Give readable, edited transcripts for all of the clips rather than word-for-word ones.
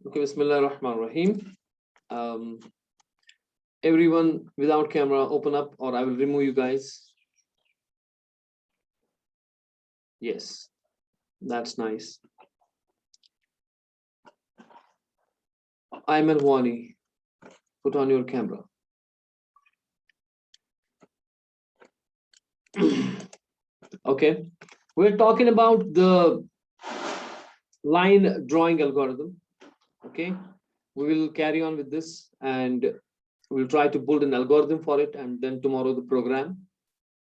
Okay, Bismillah ar-Rahman ar-Rahim. Um, Everyone without camera, open up, or I will remove you guys. Yes, that's nice. Ayman Wani, put on your camera. Okay, we're talking about the line drawing algorithm. Okay, we will carry on with this and we'll try to build an algorithm for it, and then tomorrow the program.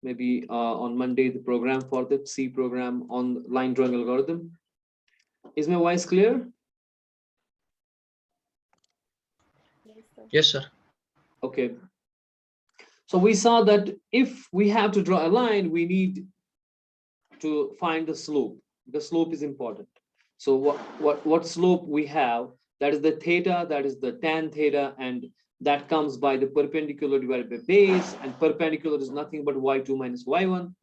Maybe on Monday the program for the C program on line drawing algorithm. Is my voice clear? Yes, sir. Okay. So we saw that if we have to draw a line, we need to find the slope. The slope is important. So what slope we have? That is the theta, that is the tan theta, and that comes by the perpendicular divided by base, and perpendicular is nothing but y2 minus y1,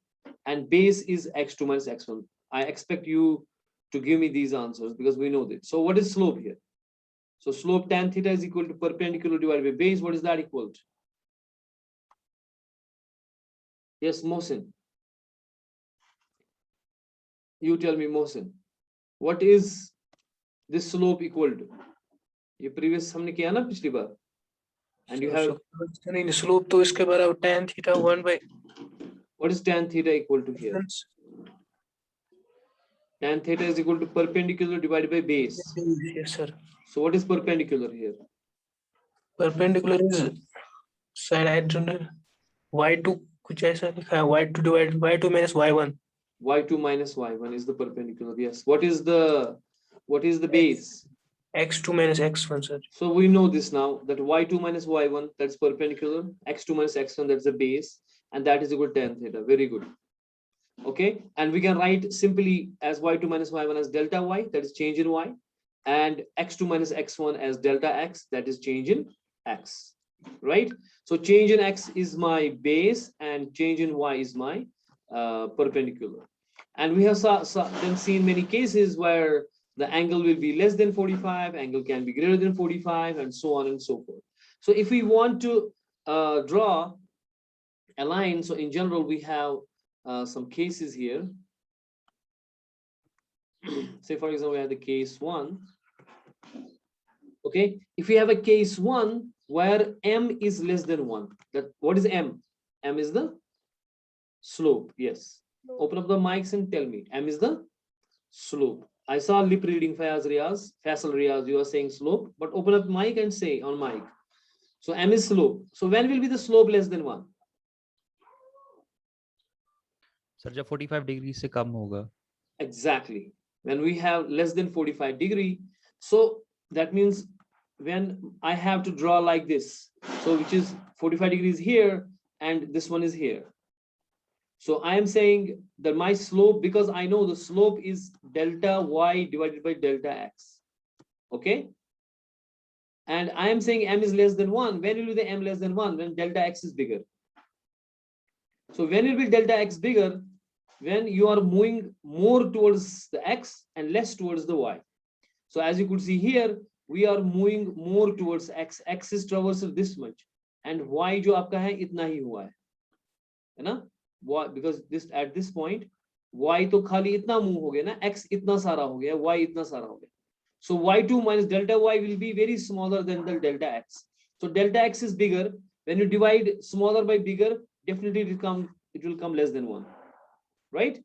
and base is x2 minus x1. I expect you to give me these answers because we know that. So what is slope here? So slope tan theta is equal to perpendicular divided by base. What is that equal to? Yes, Mohsin. You tell me, Mohsin. What is this slope equal to? ये previous हमने किया ना पिछली बार. And you have. Slope तो इसके बराबर tan theta 1 by. What is tan theta equal to here? Tan theta is equal to perpendicular divided by base. Yes, sir. So what is perpendicular here? Perpendicular is side I don't know. y2 कुछ ऐसा लिखा है y2 divided y2 minus y1. Y2 minus y1 is the perpendicular. Yes. What is the base? x2 minus x1, sir. So we know this now that y2 minus y1, that's perpendicular, x2 minus x1, that's the base, and that is equal to tan theta. Very good. Okay, and we can write simply as y2 minus y1 as delta y, that is change in y, and x2 minus x1 as delta x, that is change in x, right? So change in x is my base and change in y is my perpendicular. And we have then seen many cases where the angle will be less than 45, angle can be greater than 45, and so on and so forth. So if we want to draw a line, so in general we have some cases here. Say for example, we have the case 1. Okay, if we have a case 1 where m is less than 1, that what is m? M is the slope. Yes, open up the mics and tell me. M is the slope. I saw lip reading. Faisal Riaz, you are saying slope, but open up mic and say on mic. So m is slope. So when will be the slope less than 1? Sir जब 45 degree से कम होगा. Exactly. When we have less than 45 degree, so that means when I have to draw like this, so which is 45 degrees here and this one is here. So I am saying that my slope, because I know the slope is delta y divided by delta x. Okay. And I am saying m is less than 1. When will be the m less than 1? When delta x is bigger. So when will be delta x bigger? When you are moving more towards the x and less towards the y. So as you could see here, we are moving more towards x. X is traversal this much, and y जो आपका है इतना ही हुआ है ना? Why? Because this at this point, y तो खाली इतना move हो गया ना, x इतना सारा हो गया, y इतना सारा हो गया. So y2 minus delta y will be very smaller than the delta x. So delta x is bigger. When you divide smaller by bigger, definitely it will come less than 1. Right?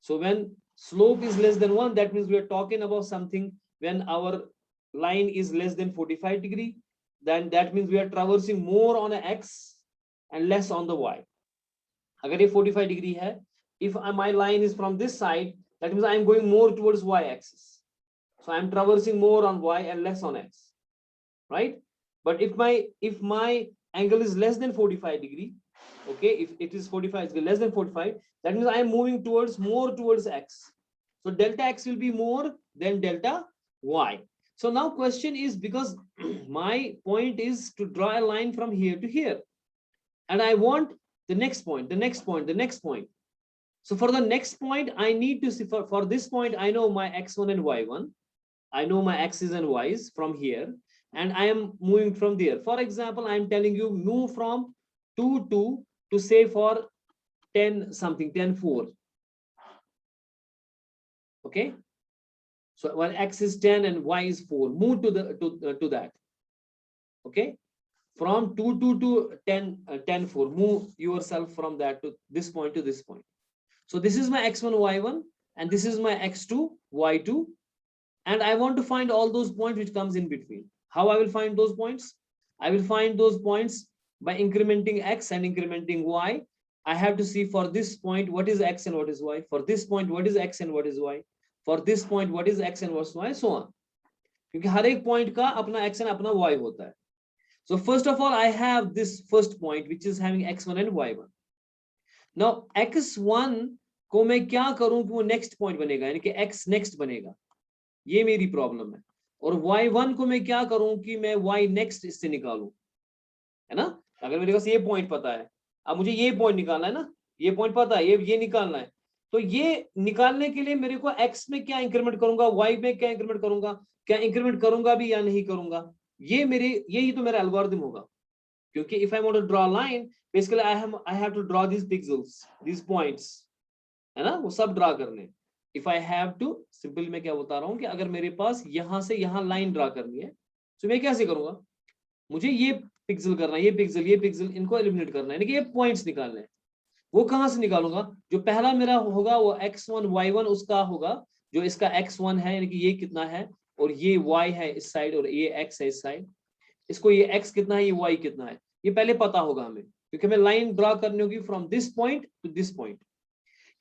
So when slope is less than 1, that means we are talking about something when our line is less than 45 degree, then that means we are traversing more on a x and less on the y. Agar ye 45 degree hai, if my line is from this side, that means I am going more towards y axis. So I am traversing more on y and less on x, right? But if my angle is less than 45 degree, okay, if it is 45, it's less than 45, that means I am moving more towards x. So delta x will be more than delta y. So now question is, because my point is to draw a line from here to here, and I want the next point, the next point, the next point. So for the next point, I need to see, for this point, I know my x1 and y1. I know my x's and y's from here, and I am moving from there. For example, I am telling you move from 2 to say for 10 something, 10 4. Okay, so when x is 10 and y is 4, move to the to that. Okay, from 2 to 10 10 4, move yourself from that to this point to this point. So this is my x1 y1, and this is my x2 y2, and I want to find all those points which comes in between. How I will find those points? I will find those points by incrementing x and incrementing y. I have to see for this point what is x and what is y, for this point what is x and what is y, for this point what is x and what is y, so on. क्योंकि हर एक point का अपना x and अपना y होता है. So first of all, I have this first point which is having x1 and y1. Now x1 को मैं क्या करूं कि वो next point बनेगा, यानी कि x next बनेगा, ये मेरी प्रॉब्लम है. और y1 को मैं क्या करूं कि मैं y next इससे निकालूं, है ना. अगर मेरे पास ये पॉइंट पता है, अब मुझे ये पॉइंट निकालना है ना, ये पॉइंट पता है, ये निकालना है, तो ये निकालने के लिए मेरे को x में क्या इंक्रीमेंट करूंगा, y में क्या इंक्रीमेंट करूंगा, क्या इंक्रीमेंट करूंगा भी या नहीं करूंगा, ये मेरे यही तो मेरा एल्गोरिथम होगा. क्योंकि if I want to draw a line, basically I have to draw these pixels, these points, है ना, वो सब ड्रा करने. If I have to, simple मैं क्या बता रहा हूँ कि अगर मेरे पास यहाँ से यहाँ लाइन ड्रा करनी है, तो मैं कैसे करूंगा, मुझे ये पिक्सल करना है, ये पिक्सल इनको एलिमिनेट करना है, यानी कि ये पॉइंट्स निकालने हैं. वो कहाँ से निकालूंगा, जो पहला मेरा होगा वो x1 y1 उसका होगा, जो इसका x1 है यानी कि ये कितना है, और ये y है इस साइड, और ये x है इस साइड, इसको ये x कितना है, ये y कितना है, ये पहले पता होगा हमें, क्योंकि हमें लाइन ड्रा करनी होगी from this point two this point.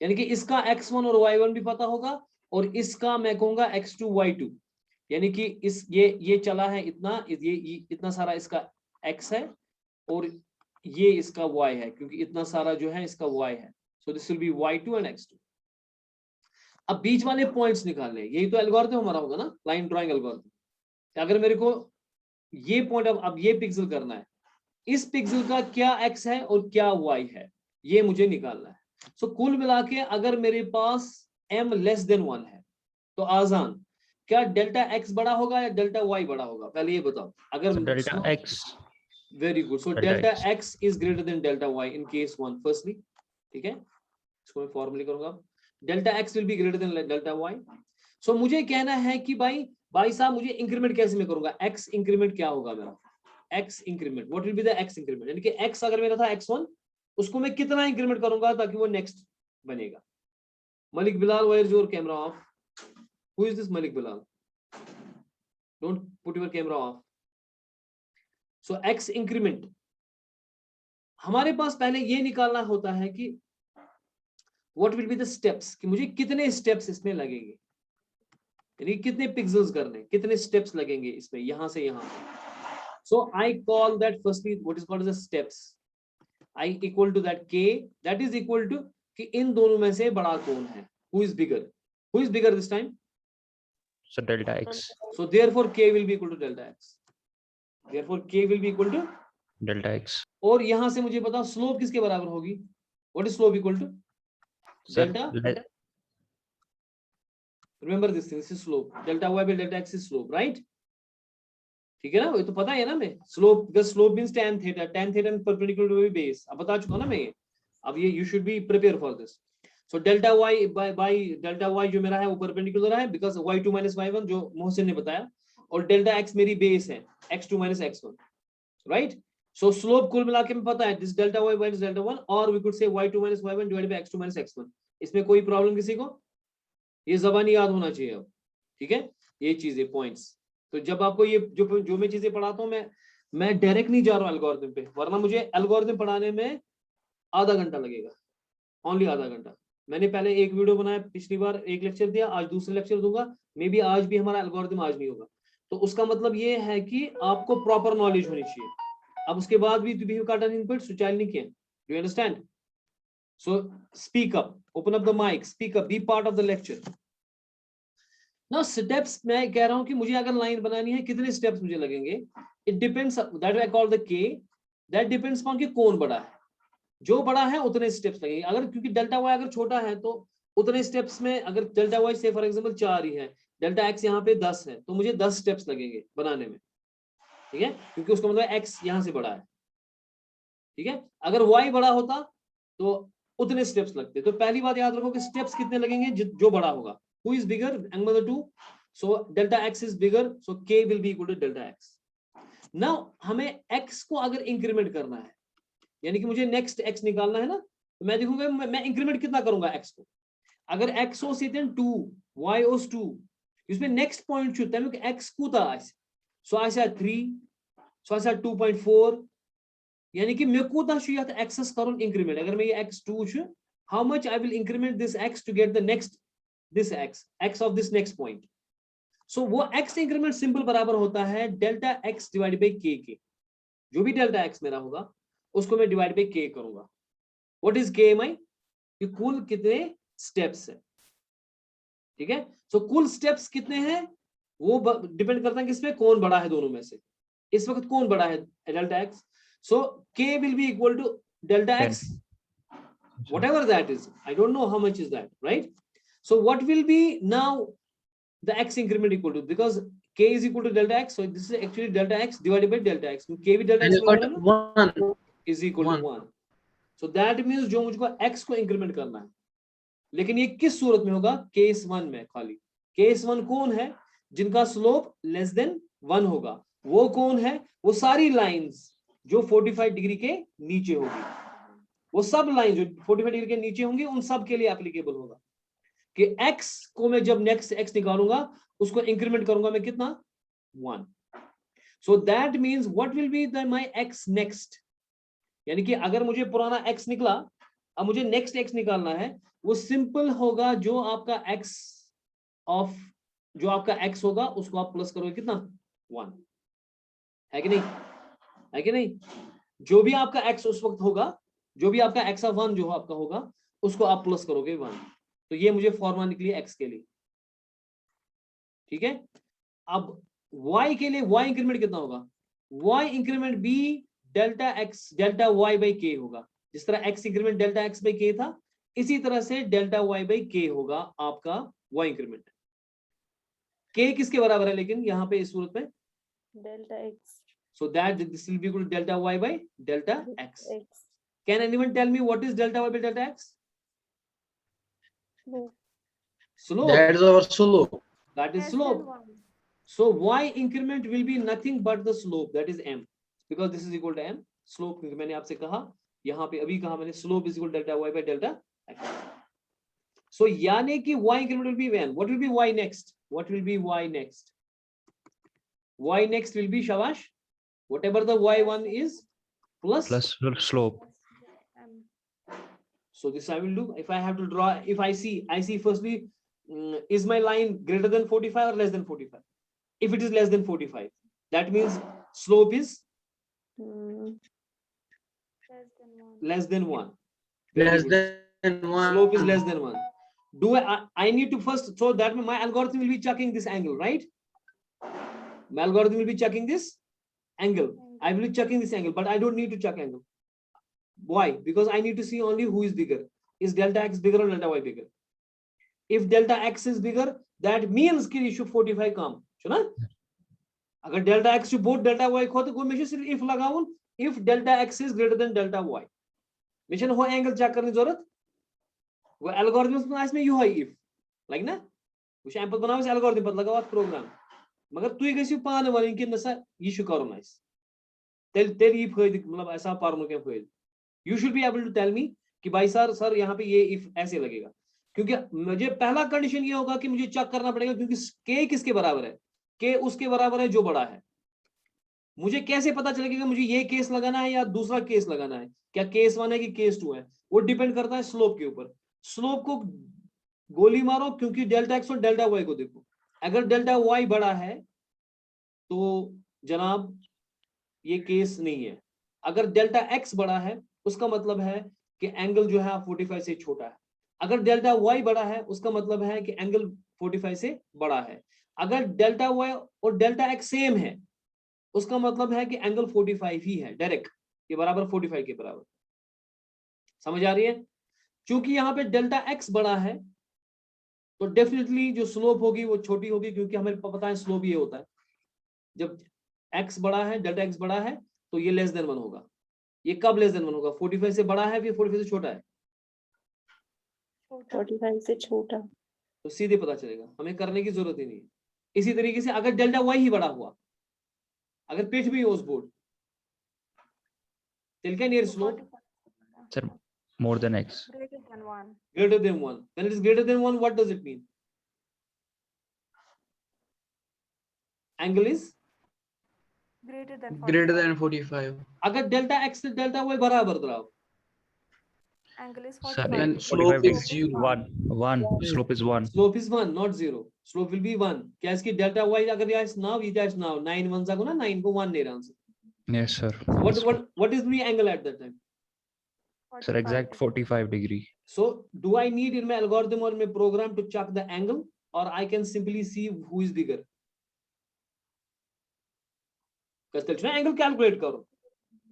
यानी कि इसका x1 और y1 भी पता होगा, और इसका मैं कहूंगा x2 y2, यानी कि इस ये चला है इतना, ये इतना सारा इसका x है, और ये इसका y है, क्योंकि इतना सारा जो है इसका y है. So this will be y2 and x2. अब बीच वाले पॉइंट्स निकालने, यही तो एल्गोरिथम हमारा होगा ना, लाइन ड्राइंग एल्गोरिथम. अगर मेरे को ये पॉइंट अब ये पिक्सल करना है, इस पिक्सल का क्या x है और क्या y है, ये मुझे निकालना है. सो कुल मिला के अगर मेरे पास m लेस देन 1 है तो आसान, क्या डेल्टा x बड़ा होगा या डेल्टा y बड़ा होगा, पहले ये बताओ. अगर delta x. Very good. So delta x is greater than delta y in case 1 firstly. ठीक है, इसको मैं फॉर्मूले करूंगा, delta x will be greater than delta y. सो मुझे कहना है कि भाई साहब मुझे इंक्रीमेंट कैसे मैं करूंगा, x इंक्रीमेंट क्या होगा मेरा, x increment, what will be the x increment, यानी कि x अगर मेरा था x1, उसको मैं कितना इंक्रीमेंट करूंगा ताकि वो नेक्स्ट बनेगा. Malik Bilal, where is your camera off, who is this Malik Bilal, don't put your camera off. So x increment हमारे पास पहले ये निकालना होता है कि what will be the steps, कि मुझे कितने स्टेप्स इसमें लगेंगे, यानी कितने पिक्सेल्स करने, कितने स्टेप्स लगेंगे इसमें यहाँ से यहाँ. So I call that firstly what is called as the steps. I equal to that k, that is equal to कि इन दोनों में से बड़ा कौन है, who is bigger this time, So delta x. so therefore k will be equal to delta x, therefore k will be equal to Delta x. और यहां से मुझे बताओ स्लोप किसके बराबर होगी, what is slope equal to Sir, delta, remember this thing, this is slope, delta y by delta x is slope, right. ठीक है ना, ये तो पता है ना मैं, slope, because slope means tan theta and perpendicular to base, अब बता चुका ना मैं ये. अब ये you should be prepared for this. So delta y by delta y जो मेरा है वो perpendicular है, because y2 minus y1 जो मोहसिन ने बताया, और delta x मेरी बेस है x2 minus x1, right. So slope कुल मिला के मैं पता है this delta y minus delta 1, or we could say y2 minus y1 divided by x2 minus x1. इसमें कोई प्रॉब्लम किसी को, ये ज़बानी याद होना चाहिए अब. ठीक है, ये चीजें पॉइंट्स. तो जब आपको ये जो मैं चीजें पढ़ाता हूँ, मैं डायरेक्ट नहीं जा रहा हूँ एल्गोरिथम पे, वरना मुझे एल्गोरिथम पढ़ाने में आधा घंटा लगेगा, ओनली आधा घंटा. मैंने पहले एक वीडियो बनाया, पिछली बार एक लेक्चर दिया, आज दूसरा लेक्चर दूंगा, मे बी आज भी हमारा एल्गोरिथम आज नहीं होगा. तो उसका मतलब ये है कि आपको प्रॉपर नॉलेज होनी चाहिए. अब उसके बाद भी चाइल्ड नहीं किया, do you understand. So speak up, open up the mic, speak up, be part of the lecture. Now steps मैं कह रहा हूं कि मुझे अगर लाइन बनानी है कितने स्टेप्स मुझे लगेंगे, it depends, that I call the के, दैट डिपेंड्स ऑन कि कौन बड़ा है. जो बड़ा है उतने स्टेप्स लगेंगे. अगर क्योंकि डेल्टा वाई अगर छोटा है तो उतने स्टेप्स में, अगर डेल्टा वाई से फॉर एग्जांपल 4 ही है, डेल्टा एक्स यहाँ पे 10 है, तो मुझे 10 स्टेप्स लगेंगे बनाने में, ठीक है, क्योंकि उसका मतलब एक्स यहाँ से बड़ा है, ठीक है। अगर वाई बड़ा होता तो उतने स्टेप्स लगते। तो पहली बात याद रखो कि स्टेप्स कितने लगेंगे, जो बड़ा होगा। Who is bigger angle 2, so delta x is bigger, so k will be equal to delta x. Now हमें एक्स को अगर इंक्रीमेंट करना है, यानी कि मुझे नेक्स्ट एक्स निकालना है ना, तो मैं देखूंगा मैं इंक्रीमेंट कितना करूंगा एक्स को। अगर एक्स ओस 2, वाई ओस 2, इसमें नेक्स्ट पॉइंट छू तमिक एक्स कूता सो 3, सो 2.4, यानी कि मे कूता एक्सस करुन इंक्रीमेंट। अगर मैं ये x2 how much I will increment this x to get the next this x of this next point. So वो x इंक्रीमेंट सिंपल बराबर होता है delta x divide by k के। जो भी डेल्टा x मेरा होगा उसको मैं डिवाइड बाई k करूंगा। व्हाट इज k माई, कि कुल कितने स्टेप्स है, ठीक है। सो कुल स्टेप्स कितने हैं वो डिपेंड करता है किस पे, कौन बड़ा है दोनों में से। इस वक्त कौन बड़ा है, delta x, so k will be equal to delta 10. x, whatever that is. I don't know how much is that, right? So what will be now the x increment equal to, because k is equal to delta x, so this is actually delta x divided by delta x, k भी delta x में बराबर है ना, is equal to 1. So that means जो मुझको x को increment करना है, लेकिन ये किस सूरत में होगा, केस 1 में खाली। केस 1 कौन है, जिनका स्लोप लेस देन 1 होगा। वो कौन है, वो सारी लाइंस जो 45 डिग्री के नीचे होगी, वो सब लाइन जो 45 डिग्री के नीचे होंगी उन सब के लिए एप्लीकेबल होगा कि x को मैं जब नेक्स्ट x निकालूंगा उसको इंक्रीमेंट करूंगा मैं कितना, 1. So that means what will be the my x next, यानी कि अगर मुझे पुराना x निकला, अब मुझे नेक्स्ट x निकालना है, वो सिंपल होगा जो आपका x ऑफ जो आपका x होगा उसको आप प्लस करोगे कितना, 1, है कि नहीं, है कि नहीं। जो भी आपका x उस वक्त होगा, जो भी आपका x ऑफ 1 जो आपका होगा उसको आप प्लस करोगे 1। तो ये मुझे फॉर्मूला निकली x के लिए, ठीक है। अब y के लिए y इंक्रीमेंट कितना होगा, y increment b delta x delta y by k होगा। जिस तरह x increment delta x by k था, इसी तरह से डेल्टा y बाई k होगा आपका y इंक्रीमेंट। k किसके बराबर है लेकिन यहाँ पे इस सूरत में, delta x, so that this will be equal to delta y by delta x. Can anyone tell me what is delta y by delta x? Slope. That is our slope. That is slope. So y increment will be nothing but the slope, that is m, because this is equal to m. Slope क्योंकि मैंने आपसे कहा यहाँ पे अभी कहा मैंने slope is equal to delta y by delta x. So यानी कि y increment will be when? What will be y next? What will be y next? Y next will be shabash, whatever the y1 is plus. Slope. So this I will do. If I have to draw, if I see firstly, is my line greater than 45 or less than 45? If it is less than 45, that means slope is less than 1. Less than 1. Slope is less than 1. Do I need to first, so that my algorithm will be checking this angle, right? My algorithm will be checking this angle. I will be checking this angle, but I don't need to check angle. Why? Because I need to see only who is bigger. Is delta x bigger or delta y bigger? If delta x is bigger, that means कि issue 45 काम, सुना? अगर delta x से both delta y को तो कोई मैं सिर्फ if लगाऊं, if delta x is greater than delta y, mission हो angle check करने जरूरत, वो algorithm में इसमें यू है if, like ना? उसे हम पता बनाओ इस algorithm पता लगाओ program, मगर तू ही कैसे पाने वाले इनके नशा issue करो ना इस, तेल ये फायदे मतलब ऐसा पारमो क्या फायदे? You should be able to tell me कि भाई सर यहाँ पे ये if ऐसे लगेगा, क्योंकि मुझे पहला कंडीशन ये होगा कि मुझे चेक करना पड़ेगा क्योंकि k किसके बराबर है, k उसके बराबर है जो बड़ा है। मुझे कैसे पता चलेगा कि मुझे ये केस लगाना है या दूसरा केस लगाना है, क्या केस 1 है कि केस 2 है, वो डिपेंड करता है स्लोप के ऊपर। स्लोप को गोली मारो क्योंकि डेल्टा एक्स और डेल्टा वाई को देखो, अगर डेल्टा वाई बड़ा है तो जनाब ये केस नहीं है, अगर डेल्टा एक्स बड़ा है उसका मतलब है कि एंगल जो है 45 से छोटा है, अगर डेल्टा वाई बड़ा है उसका मतलब है कि एंगल 45 से बड़ा है, अगर डेल्टा वाई और डेल्टा एक्स सेम है उसका मतलब है कि एंगल 45 ही है, डायरेक्ट ये बराबर 45 के बराबर। समझ आ रही है? क्योंकि यहाँ पे डेल्टा एक्स बड़ा है तो डेफिनेटली जो स्लोप होगी वो छोटी होगी, क्योंकि हमें पता है स्लोप ये होता है जब x बड़ा है, डेल्टा x बड़ा है तो ये लेस देन 1 होगा। ये कब लेस देन 1 होगा? 45 से बड़ा है फिर 45 से छोटा है, 45 से छोटा। तो सीधे पता चलेगा, हमें करने की जरूरत ही नहीं है। इसी तरीके से अगर डेल्टा y ही बड़ा हुआ, अगर पिच भी हो उस board, then can near slope Sir, more than x. Greater than 1. greater than 1. When it is greater than 1, what does it mean? Angle is Greater than Greater 45. than 45. अगर delta x से delta y बराबर कराओ, Angle is Sir, 45. And 45 slope is degree. 0. 1. Slope is 1. slope is 1 not 0, slope will be 1 क्या इसकी delta y अगर ये now ये जाए now 9 1 सा को ना 9 को 1 नहीं रहा answer. Yes, sir. So what is the angle at that time? Sir, exact 45 degree. So do I need in my algorithm or my program to check the angle, or I can simply see who is bigger? कसं ना angle calculate करो,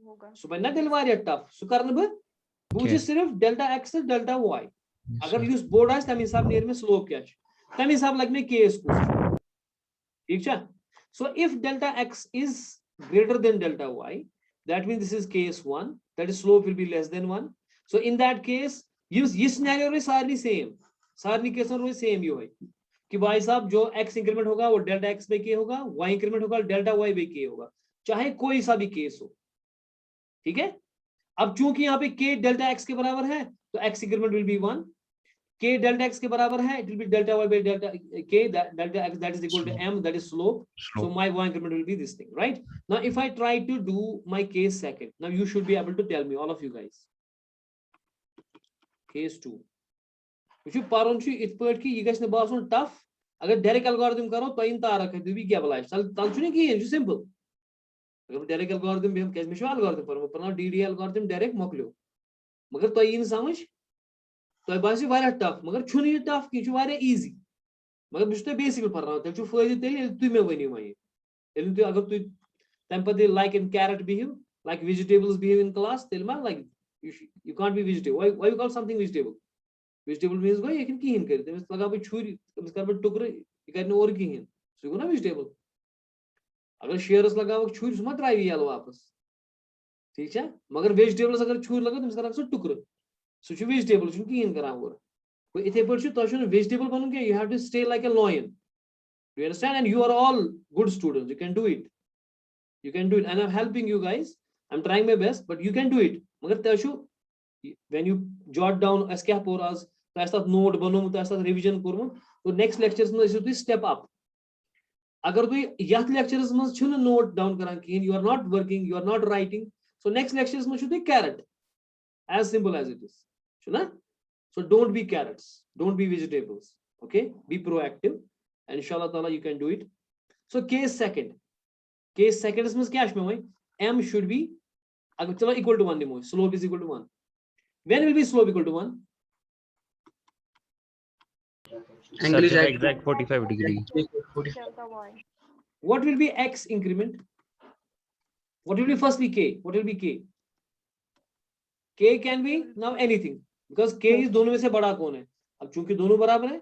होगा। so बना दिल वारिया tough, so करने बे मुझे सिर्फ delta x से डेल्टा y Yes, अगर sir. यूज बोर्ड आए तमी हिसाब नेर में स्लोप क्या है तमी हिसाब लग में k स्क्वायर, ठीक है? So if delta x is greater than delta y, that means this is case 1, that is slope will be less than 1. So in that case use this scenario में सारी केस में same यो है कि भाई साहब जो x इंक्रीमेंट होगा वो डेल्टा x पे k होगा, y इंक्रीमेंट होगा डेल्टा y पे k होगा, चाहे कोई सा भी केस हो, ठीक है? अब चूंकि यहाँ पे k डेल्टा x के बराबर है तो x increment will be 1, k delta x के बराबर है it will be delta y by delta k, that delta x that is equal to m, that is slope. So my y increment will be this thing, right? Now if I try to do my case second, now you should be able to tell me, all of you guys, case 2 which you paron chu it put ki you guys ne basun tough agar direct algorithm karo to in ta rakhe to भी क्या बोला है चल चुने की है जो simple अगर direct algorithm भी हम कैसे में algorithm पर ना dd algorithm direct मोकलो मगर तो इन समझ तो बासी वाला टफ मगर छुन ये टफ की छु वाला इजी मगर बिस तो बेसिक पढ़ना होता है छु फायदे तेल तु में वनी वही एल तु अगर तु तम पदे like in carrot behave like vegetables behave in class तेल मा like you can't be vegetable, why you call something vegetable means go ये की हिन कर तमिस लगा पे छुरी तमिस कर पे टुकरे ये करने और की हिन सो गो ना vegetable अगर शेयर्स लगाओ छुरी सुमा ड्राइव याल वापस, ठीक है? मगर वेजिटेबल्स अगर छुरी लगा तमिस कर सो टुकरे सो छु vegetable छु की हिन करा और कोई इथे पर छु तो छु vegetable बनू के you have to stay like a lion, do you understand? And you are all good students, you can do it, and I'm helping you guys, I'm trying my best, but you can do it. मगर तो छु when you jot down as क्या पोरास तो ऐसा note बनोम तो ऐसा revision करूँ तो नेक्स्ट लेक्चर्स में इस तो स्टेप अप अगर तो याथ लेक्चर्स में छु नोट डाउन करा कि you are not working, you are not writing, so next lectures में छु तो carrot, as simple as it is, shuna? So don't be carrots, don't be vegetables, okay? Be proactive and inshallah ta'ala you can do it. So case second means क्या में m should be अगर चलो equal to 1 नहीं मोई, slope is equal to 1. When will be slope equal to 1? Angle is Sir, at exact 45 degree. 45. Delta y. What will be x increment? What will be firstly k? What will be k? K can be now anything because k is दोनों में से बड़ा कौन है? अब चूंकि दोनों बराबर है,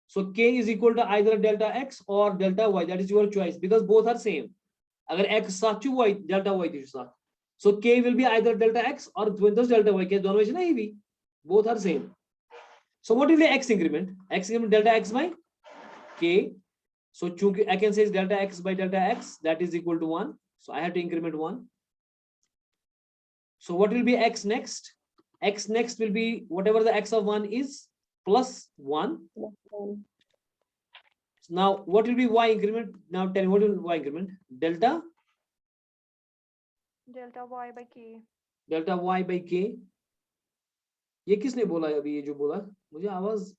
so k is equal to either delta x or delta y, that is your choice because both are same. अगर x साथ चु y delta y थी साथ, so k will be either delta x or delta y, के दोनों में से नहीं भी, both are same. So what will be x increment? X increment delta x by k. So chunki I can say is delta x by delta x, that is equal to 1. So I have to increment 1. So what will be x next? X next will be whatever the x of 1 is plus 1. Now what will be y increment? Now tell me what will be y increment? Delta y by k. delta y by k. ये किसने बोला है अभी? ये जो बोला मुझे आवाज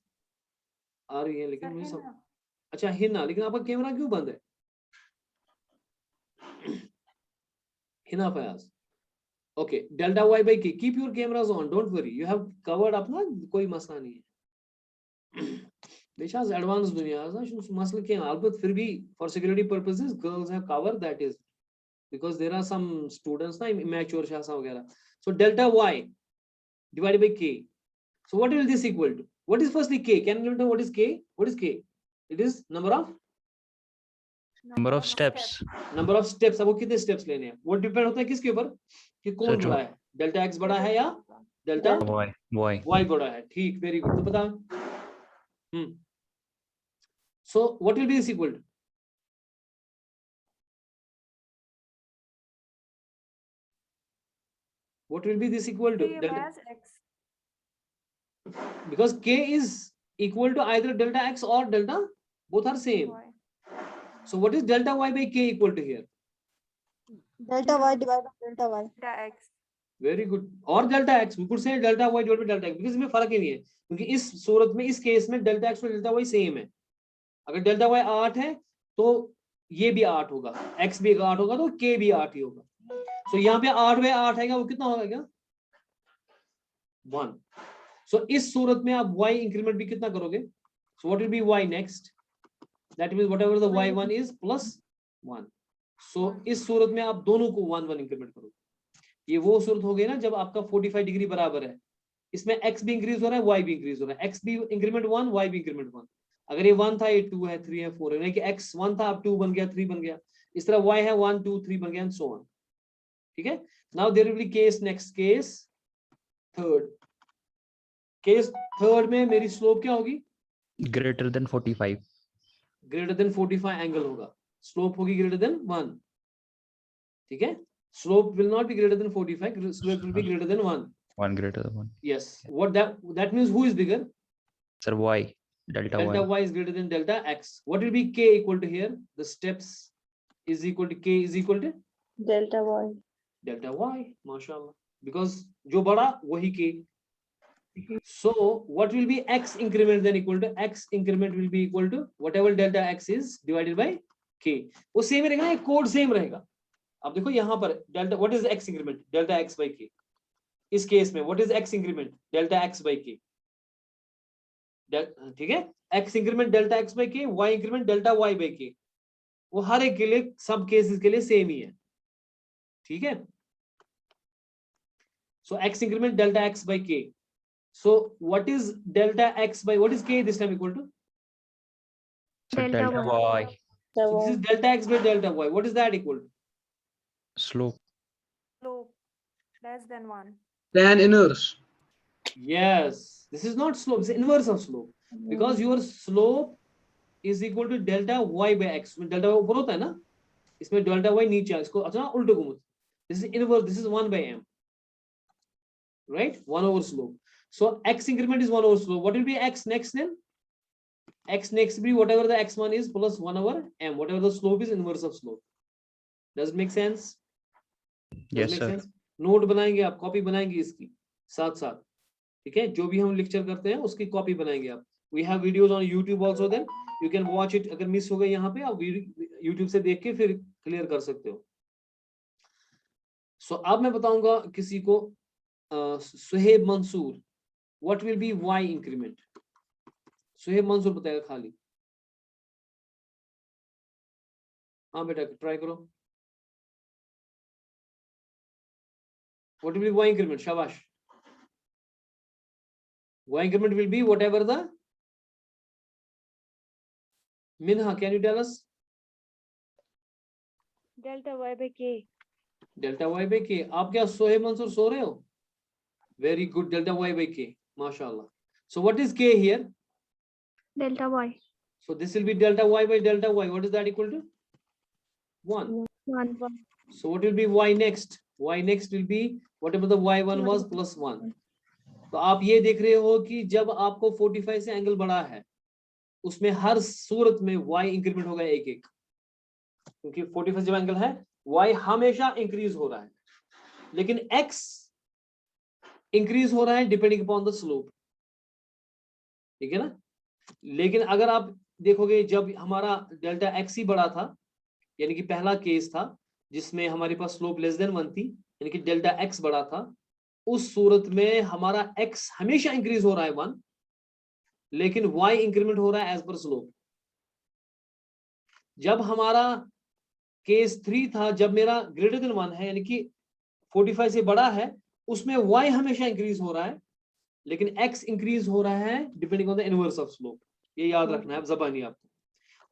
आ रही है लेकिन मुझे सब अच्छा हिना, लेकिन आपका कैमरा क्यों बंद है? Hina Fayaz, okay, delta y by k, keep your cameras on, don't worry, you have covered up ना, कोई मसला नहीं है. बेशक एडवांस दुनिया है ना, मसला क्या है? अलबत्त फिर भी for security purposes girls have covered, that is because there are some students ना immature शासा वगैरह. So delta y divided by k, so what will this equal to? What is firstly k? Can you know what is k? What is k? It is number of steps. number of steps. अब वो कितने steps लेने हैं? वो depend होता है किसके ऊपर कि कौन Sir, बड़ा है, डेल्टा x बड़ा है या डेल्टा y. y बड़ा है. ठीक, very good. तो बताओ. So what will be this equal to? What will be this equal to? K Delta, as X. because k is equal to either delta x or delta, both are same. Y. So what is delta y by k equal to here? Delta y divided by delta y. Delta X. Very good. और delta x, we could say delta y divided by delta x, because इसमें फर्क ही नहीं है, क्योंकि इस सूरत में, इस case में delta x और delta y सेम है. अगर delta y 8 है तो ये भी 8 होगा, x भी 8 होगा तो k भी 8 ही होगा. So यहाँ पे 8 by 8 आएगा, वो कितना होगा क्या? 1. So इस सूरत में आप y इंक्रीमेंट भी कितना करोगे? So what will be y next? That means whatever the y1 is plus 1. So इस सूरत में आप दोनों को 1 1 इंक्रीमेंट करोगे. ये वो सूरत हो गई ना जब आपका 45 डिग्री बराबर है, इसमें x भी इंक्रीज हो रहा है, y भी इंक्रीज हो रहा है, x भी इंक्रीमेंट 1, y भी इंक्रीमेंट 1. अगर ये 1 था, ये 2 है, 3 है, 4 है, यानी कि x 1 था, अब 2 बन गया, 3 बन गया. इस तरह y है 1 2 3 बन गया एंड सो ऑन. ठीक है. Now there will be case next, case third. Case third में मेरी स्लोप क्या होगी? Greater than 45. Greater than 45 angle होगा. स्लोप होगी ग्रेटर देन 1. ठीक है. Slope will not be greater than 45. Slope will be greater than 1. 1 greater than 1. Yes. What that means? Who is bigger? Sir, y. Delta Delta y. y is greater than delta x. What will be k equal to here? The steps is equal to k is equal to Delta y. delta y. MashaAllah. Because जो बड़ा वही k. So what will be x increment then equal to? X increment will be equal to whatever delta x is divided by k. वो same रहेगा ना, code same रहेगा. अब देखो यहाँ पर delta, what is x increment? Delta x by k. इस case में what is x increment? Delta x by k. ठीक है. x increment delta x by k, y increment delta y by k. वो हर एक के लिए, सब केसेस के लिए सेम ही है. ठीक है. So x increment delta x by k. So what is delta x by, what is k this time equal to? Sir, Delta delta y. y. The this y. Is delta x by delta y. What is that equal to? Slope. Slope less than 1. Tan inverse. Yes, this is not slope, it's the inverse of slope, because your slope is equal to delta y by x. में delta y ऊपर होता है ना, इसमें delta y नीचे है, इसको अच्छा उल्टे घुमो. This is inverse, this is 1 by m, right? 1 over slope. So x increment is 1 over slope. What will be x next then? X next will be whatever the x1 is plus 1 over m, whatever the slope is, inverse of slope. Does it make sense? Yes, sir. Note बनाएंगे आप, copy बनाएंगे इसकी साथ साथ. ठीक है. जो भी हम लेक्चर करते हैं उसकी कॉपी बनाएंगे आप. We have videos on YouTube also, then you can watch it. अगर मिस हो गए यहाँ पे, आप यूट्यूब से देख के फिर क्लियर कर सकते हो. सो अब मैं बताऊंगा किसी को, Suhaib Mansoor, what will be y increment? Suhaib Mansoor बताएगा खाली. हाँ बेटा ट्राई करो. What will be y increment? Shabash. Y increment will be whatever the Minha, can you tell us? Delta y by k. Delta y by k. आप क्या सोहेब मंसूर सो रहे हो? Very good. Delta y by k. MashaAllah. So what is k here? Delta y. So this will be delta y by delta y. What is that equal to? 1. 1. So what will be y next? Y next will be whatever the y1 was plus 1. तो आप ये देख रहे हो कि जब आपको 45 से एंगल बढ़ा है, उसमें हर सूरत में y इंक्रीमेंट होगा एक एक, क्योंकि 45 जब एंगल है, y हमेशा इंक्रीज हो रहा है, लेकिन x इंक्रीज हो रहा है डिपेंडिंग अपॉन द स्लोप. ठीक है ना. लेकिन अगर आप देखोगे जब हमारा डेल्टा x ही बड़ा था, यानी कि पहला केस था जिसमें हमारे पास स्लोप लेस देन 1 थी, यानी कि डेल्टा x बड़ा था, उस सूरत में हमारा x हमेशा इंक्रीज हो रहा है 1, लेकिन y इंक्रीमेंट हो रहा है एज पर स्लोप. जब हमारा केस 3 था, जब मेरा ग्रेटर देन 1 है, यानी कि 45 से बड़ा है, उसमें y हमेशा इंक्रीज हो रहा है, लेकिन x इंक्रीज हो रहा है depending on the inverse of slope, ये याद रखना है जबानी आपको।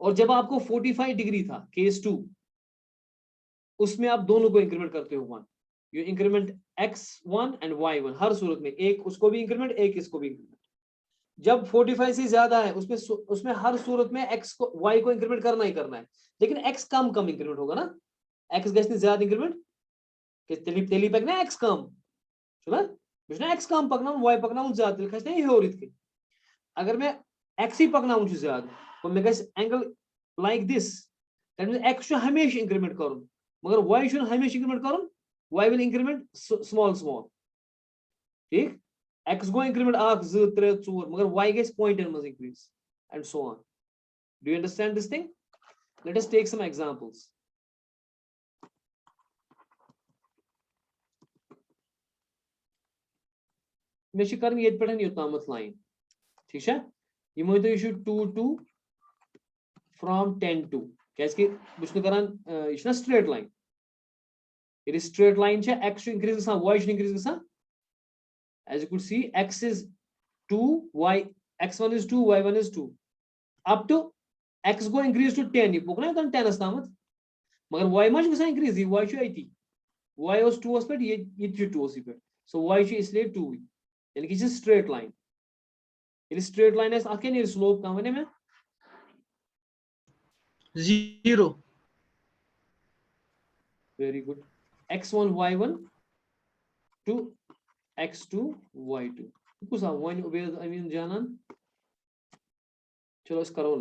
और जब आपको 45 डिग्री था केस 2, उसमें आप दोनों को इंक्रीमेंट करते हो 1, you increment x1 and y1, हर सूरत में एक उसको भी इंक्रीमेंट, एक इसको भी इंक्रीमेंट। जब 45 से ज्यादा है उसमें हर सूरत में x को y को इंक्रीमेंट करना ही करना है, लेकिन x कम इंक्रीमेंट होगा ना, x गैस ज्यादा इंक्रीमेंट के तेली पकना x कम छुना बिना x कम पकना y पकना ज्यादा तेल खसने हो रही थी। अगर मैं x ही पकना ज्यादा तो मैं guess angle like this, that means x शो हमेशा इंक्रीमेंट करूं, मगर y शो हमेशा इंक्रीमेंट करूं, y विल इंक्रीमेंट स्मॉल ठीक, x go increment 1 2 3 4, मगर y gets point and must increase and so on. Do you understand this thing? Let us take some examples. मे कर ये पढ़न योतामत लाइन ठीक है, ये मोय तो इशू 2 2 from 10 to कैसे कि बुझ करान ये ना स्ट्रेट लाइन, ये स्ट्रेट लाइन छे x इंक्रीज गसान y इंक्रीज गसान, as you could see x is 2 y x1 is 2 y1 is 2 up to x go increase to 10, ये पोकना है 10 अस्तामत, मगर y मच गसान इंक्रीज, y शो 80, y was 2 पर ये 2 उसी पे, so y शो इसलिए 2, यानी कि स्ट्रेट लाइन, ये स्ट्रेट लाइन है आके नहीं स्लोप का मैंने में 0. Very good, x1 y1 to x2 y2 कुछ वन उबेद अमीन जानन, चलो इस करो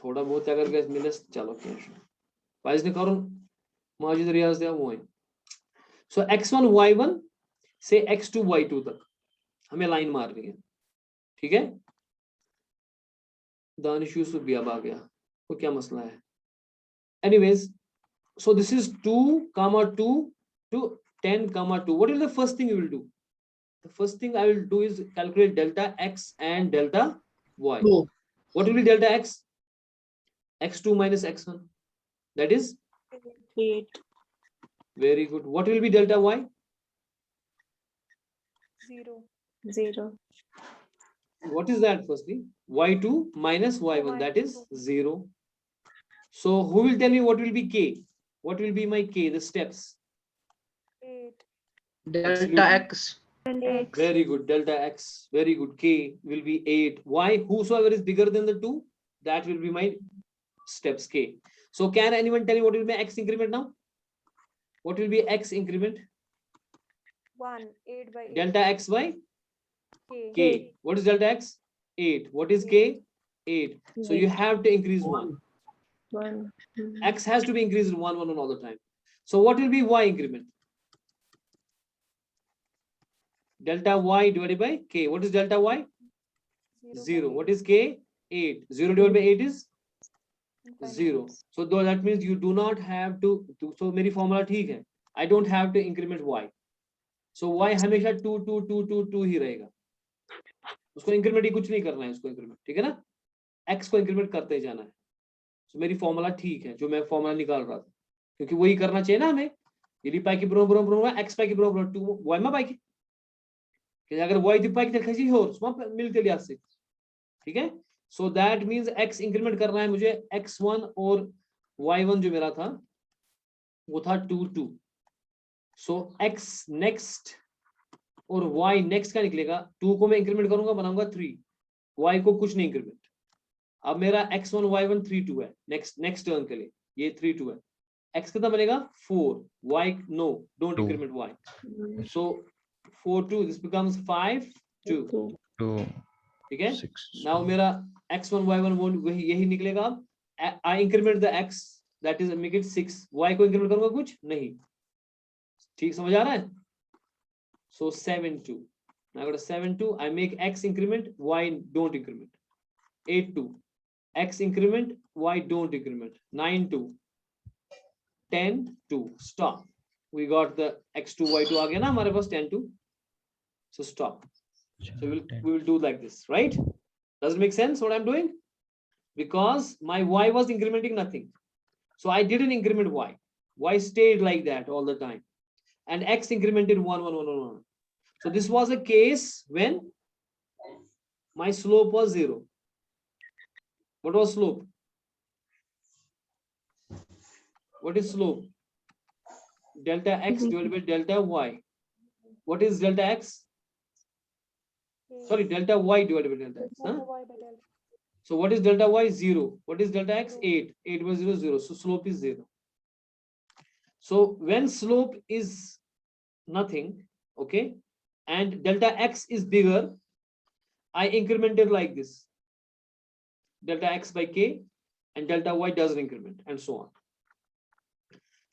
थोड़ा बहुत अगर गैस मिले चलो क्या वाइज ने करो माजिद रियाज दिया वो, सो x1 y1 से x2 y2 तक हमें लाइन मारनी है, ठीक है। दानिश यूसुफ भी अब आ गया, तो क्या मसला है, anyways so this is 2 comma 2 to 10 comma 2. What is the first thing you will do? The first thing I will do is calculate delta x and delta y. Oh. What will be delta x? x2 minus x1, that is 8. very good. What will be delta y? 0. 0. What is that firstly? y2 minus y1, that is 0. So who will tell me what will be k? What will be my k, the steps? 8. Delta Absolutely. x. And x. Very good, delta x, very good. K will be 8. Why? Whosoever is bigger than the 2, that will be my steps k. So can anyone tell me what will be x increment now? What will be x increment? 1. 8 by 8. Delta x by K. k. What is delta x? 8. What is k? 8. So you have to increase 1. 1. X has to be increased 1 all the time. So what will be y increment? Delta y divided by k. What is delta y? 0. What is k? 8. 0 divided by 8 is 0. So that means you do not have to, so मेरी formula ठीक है, I don't have to increment y. So y हमेशा 2 2 2 2 2 ही रहेगा, उसको increment ही कुछ नहीं करना है, उसको इंक्रीमेंट ठीक है ना, x को इंक्रीमेंट करते जाना है। तो मेरी फॉर्मूला ठीक है जो मैं फॉर्मूला निकाल रहा था, क्योंकि वही करना चाहिए ना हमें, यदि पाई की बरोबर x पाई की बरोबर 2 y में पाई की, कि अगर y दी पाई की खसी हो उसमें मिलते लिया से, ठीक है। So that means x increment करना है मुझे, x1 और y1 जो मेरा था वो था 2 2, सो x नेक्स्ट और y नेक्स्ट का निकलेगा, 2 को मैं इंक्रीमेंट करूंगा बनाऊंगा 3, y को कुछ नहीं इंक्रीमेंट। अब मेरा x1 y1 3 2 है, नेक्स्ट टर्म के लिए ये 3 2 है, x कितना बनेगा 4, y no don't 2. increment y, so 4 2 this becomes 5 2, 2 ठीक है। 6. नाउ मेरा x1 y1 वो वही यही निकलेगा। अब I increment the x, that is make it 6, y को इंक्रीमेंट करूंगा कुछ नहीं, ठीक समझ आ रहा है। So 7 2, now I got a 7 2, I make x increment, y don't increment, 8 2, x increment, y don't increment, 9 2, 10 2, stop, we got the x2 y2 आ गया ना हमारे पास 10 2, so stop. So we will do like this, right? Does it make sense what I'm doing? Because my y was incrementing nothing, so I didn't increment y stayed like that all the time, and x incremented 1 1 1 1 1. So this was a case when my slope was 0. What was slope? What is slope? Delta x divided by delta y. What is delta x? K. Sorry, delta y divided by delta x. Delta Huh? y by delta. So what is delta y? 0. What is delta x? Zero. 8. 8 by 0, 0. So slope is 0. So when slope is nothing, okay, and delta x is bigger, I incremented like this. Delta x by k, and delta y doesn't increment, and so on.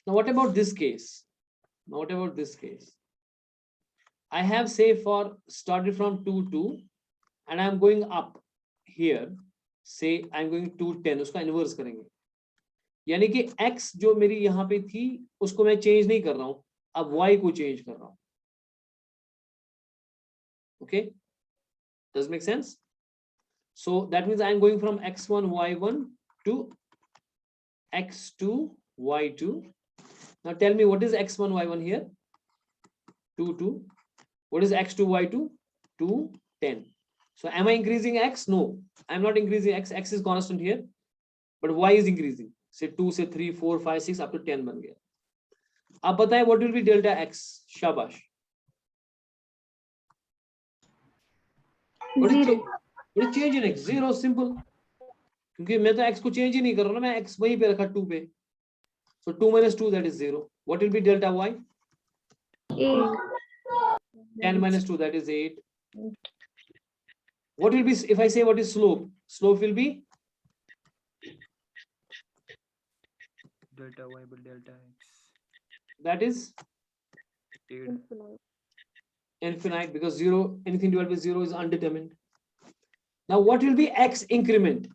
Now what about this case? Now what about this case? I have, say, for started from 2 2, and I'm going up here. Say I'm going to 10. उसका inverse करेंगे. यानी कि x जो मेरी यहाँ पे थी उसको मैं चेंज नहीं कर रहा हूँ, अब y को चेंज कर रहा हूँ. Okay, does make sense? So that means I'm going from x1 y1 to x2 y2. Now tell me, what is x1 y1 here? 2 2. What is x2 y2? 2 10. So am I increasing x? No, I'm not increasing x. X is constant here, but y is increasing. Say 2, say 3, 4, 5, 6 up to 10 बन गया. अब बताएं what will be delta x? शाबाश. What is change in x? 0, simple. क्योंकि मैं तो x को change ही नहीं कर रहा ना, मैं x वहीं पे रखा 2 पे. So 2 minus 2, that is 0. What will be delta y? 8. 10 minus 2, that is 8. What will be, if I say what is slope? Slope will be delta y by delta x. that is 8. Infinite. infinite, because 0, anything divided by 0 is undetermined. Now what will be x increment?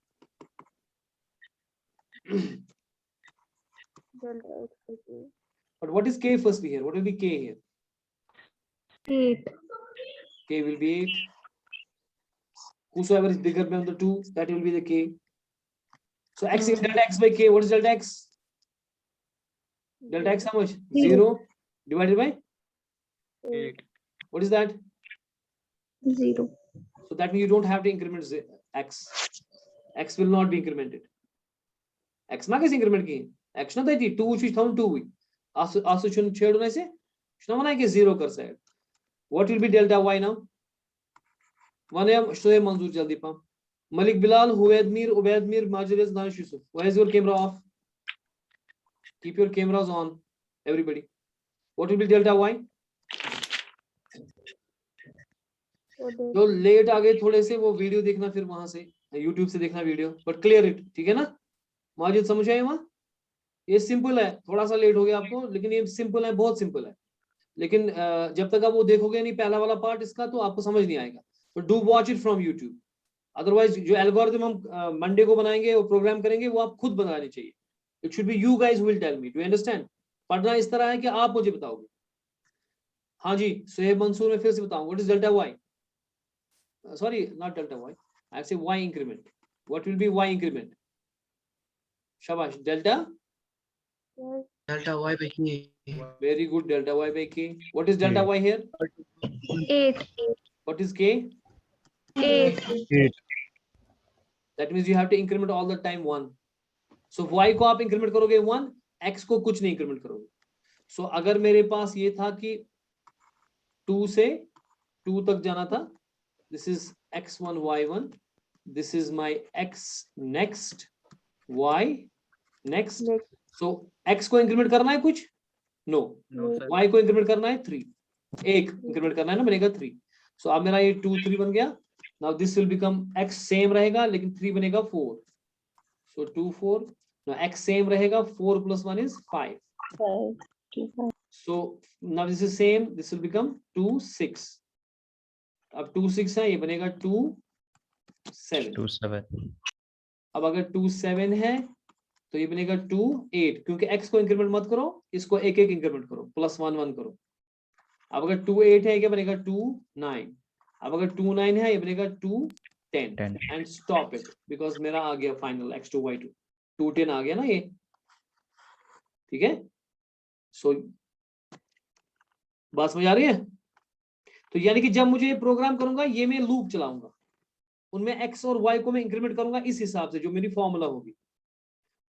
Delta x by k. But what is k firstly here? What will be k here? 8. K will be 8. Whosoever is bigger than the 2, that will be the k. So x is delta x by k. What is delta x? Delta x how much? 0 divided by 8. what is that? 0. So that means you don't have to increment x. X will not be incremented. X ma kaise increment ki? X na deti 2 which thum 2 hui. Asu chun chedu na se. Shna mana ke 0 kar side. What will be delta y now? One ya Shoaib Manzoor jaldi pam. Malik Bilal, Huwaid Mir, Ubaid Mir, Majid Danish Yusuf. Why is your camera off? Keep your cameras on, everybody. What will be delta y? So delta जो late आ गए थोड़े से, वो video देखना फिर वहां से YouTube से देखना वीडियो, बट क्लियर इट, ठीक है ना? माजिद समझ आए वहां? ये सिंपल है, थोड़ा सा लेट हो गया आपको, लेकिन ये सिंपल है, बहुत सिंपल है. लेकिन जब तक आप वो देखोगे नहीं पहला वाला पार्ट इसका, तो आपको समझ नहीं आएगा. तो do watch it from YouTube. Otherwise जो एल्गोरिथम हम मंडे को बनाएंगे, वो प्रोग्राम करेंगे, वो आप खुद बनानी चाहिए. It should be you guys will tell me. Do you understand? पढ़ना इस तरह है कि आप मुझे बताओगे. हाँ जी, सोहेब मंसूर, में फिर से बताऊं. What is delta y? Sorry, not delta y. I say y increment. What will be y increment? Shabash. Delta. y. Delta y by k. Very good. Delta y by k. What is delta y here? 8. What is k? 8. That means you have to increment all the time 1. So y को आप increment करोगे 1, x को कुछ नहीं increment करोगे. So अगर मेरे पास ये था कि 2 से 2 तक जाना था. This is x1 y1. This is my x next, y next. Next. So x को increment करना है कुछ? No. No, sir. y को increment करना है 3. एक increment करना है ना, बनेगा 3. So अब मेरा ये 2 3 बन गया. Now this will become x same रहेगा, लेकिन 3 बनेगा 4. So 2 4. Now x same रहेगा, 4 plus 1 is 5. 5. So now this is same. This will become 2 6. अब 2 6 है, ये बनेगा 2 7. 2 7. अब अगर 2 7 है तो ये बनेगा 2 8, क्योंकि x को इंक्रीमेंट मत करो, इसको एक एक इंक्रीमेंट करो, प्लस 1 1 करो. अब अगर 2 8 है, क्या बनेगा 2 9. अब अगर 2 9 है, ये बनेगा 2 10. 10. एंड स्टॉप इट, बिकॉज मेरा आ गया फाइनल x2 y2. 2 10 आ गया ना ये, ठीक है? सो बात समझ आ रही है? तो यानी कि जब मुझे ये प्रोग्राम करूंगा, ये मैं लूप चलाऊंगा. उनमें x और y को मैं इंक्रीमेंट करूंगा इस हिसाब से जो मेरी फॉर्मूला होगी,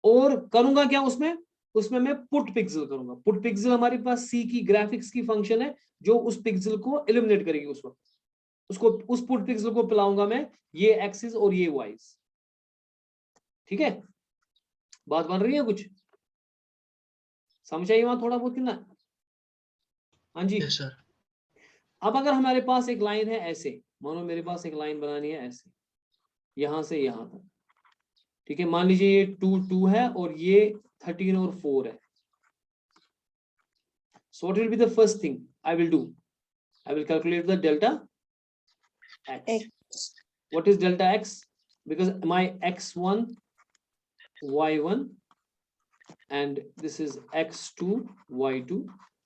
और करूंगा क्या उसमें मैं पुट पिक्सल करूंगा। पुट पिक्सल हमारे पास C की ग्राफिक्स की फंक्शन है जो उस पिक्सल को एलिमिनेट करेगी उस वक्त, उसको उस पुट पिक्सल को पिलाऊंगा मैं ये एक्सिस और ये वाइज। ठीक है, बात बन रही है, कुछ समझ आई वहां थोड़ा बहुत कि ना? हाँ जी। Yes, sir. अब अगर हमारे पास एक लाइन है ऐसे, मानो मेरे पास एक लाइन बनानी है ऐसे, यहां से यहां तक, ठीक है, मान लीजिए ये 2 2 है और ये 13 और 4 है। So what will be the first thing I will do? I will calculate the delta x. What is delta x? Because my x1, y1, and this is x2, y2.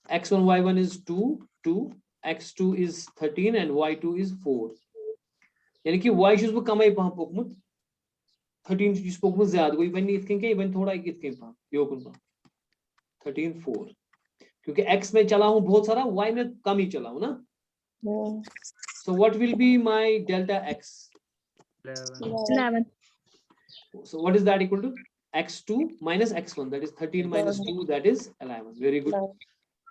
x1, y1 is 2, 2, x2 is 13 and y2 is 4. यानी कि y चीज वो कम है वहां पोकमुत 13 चीज पोकमुत ज्यादा कोई बनी इतने के इवन थोड़ा इतने पा योगुन पा 13 4, क्योंकि x में चला हूं बहुत सारा, y में कम ही चला हूं ना। So what will be my delta x? 11. So what is that equal to? x2 minus x1, that is 13 minus 2, that is 11. Very good.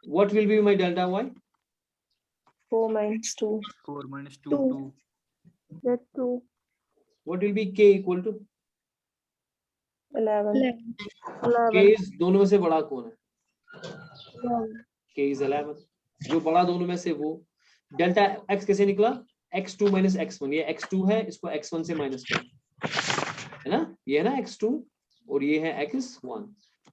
What will be my delta y? 4 minus 2. 4 minus 2, 2. 2. That's 2. What will be k equal to? 11. 11. 11. k is दोनों में से बड़ा कौन है? 11. k is 11, जो बड़ा दोनों में से वो। डेल्टा x कैसे निकला? x2 minus x1, ये x2 है, इसको x1 से माइनस करें, है ना, ये है ना x2 और ये है x1।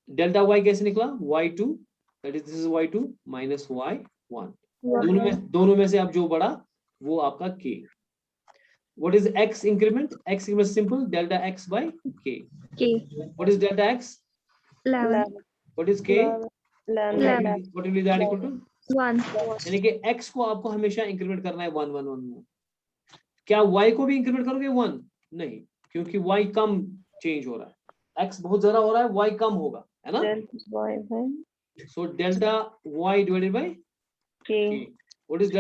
डेल्टा y कैसे निकला? y2, that is this is y2 minus y1, दोनों में से अब जो बड़ा वो आपका k। What is x increment? X increment is simple, delta x by k. K. What is delta x? 11. What is k? 11. What will be that equal to? 1. यानी कि x को आपको हमेशा इंक्रीमेंट करना है 1 1 1 1। क्या y को भी इंक्रीमेंट करोगे 1? नहीं, क्योंकि y कम चेंज हो रहा है, x बहुत ज्यादा हो रहा है, y कम होगा, है ना। Delta y by So delta y divided by k. k. What is delta